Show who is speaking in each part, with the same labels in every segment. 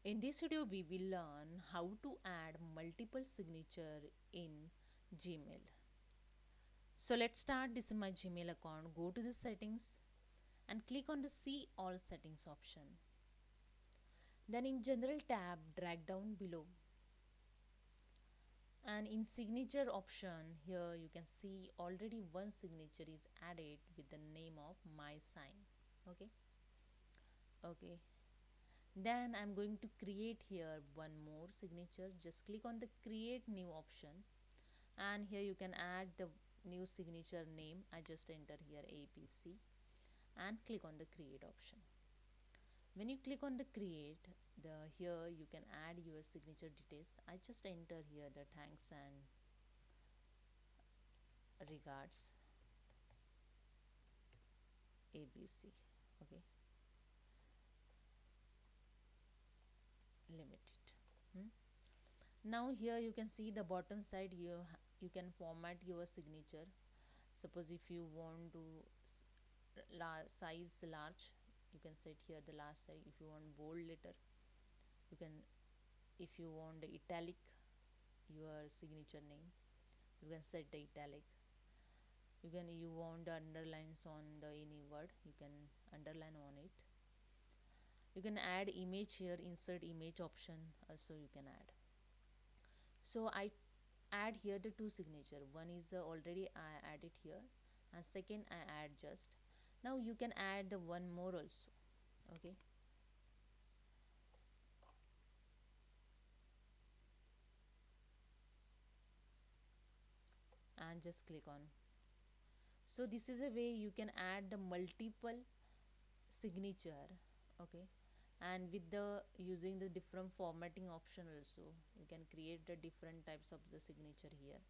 Speaker 1: In this video, we will learn how to add multiple signature in Gmail. So let's start. This is my Gmail account. Go to the settings and click on the see all settings option. Then in general tab, drag down below. And in signature option, here you can see already one signature is added with the name of my sign. Okay. Okay. Then I'm going to create here one more signature. Just click on the create new option, and here you can add the new signature name. I just enter here ABC and click on the create option. When you click on the create, here you can add your signature details. I just enter here the thanks and regards ABC. Okay, limited. Now here you can see the bottom side, you can format your signature. Suppose if you want to size large, you can set here the large size. If you want bold letter, you can. If you want the italic, your signature name, you can set the italic. You want the underlines on the any word, you can underline on it. You can add image here, insert image option also you can add. So I add here the two signature. One is already I added here, and second I add just. Now you can add the one more also. Okay. And just click on. So this is a way you can add the multiple signature. Okay. And with the using the different formatting option also, you can create the different types of the signature here.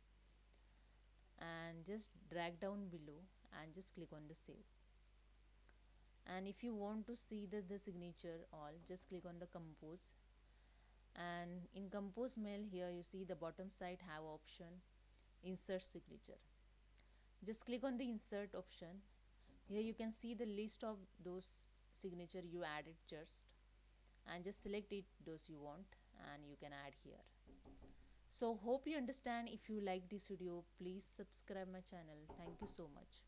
Speaker 1: And just drag down below and just click on the save. And if you want to see the signature all, just click on the compose. And in compose mail, here you see the bottom side have option insert signature. Just click on the insert option. Here you can see the list of those signature you added just, and just select it those you want and you can add here. So hope you understand. If you like this video, please subscribe my channel. Thank you so much.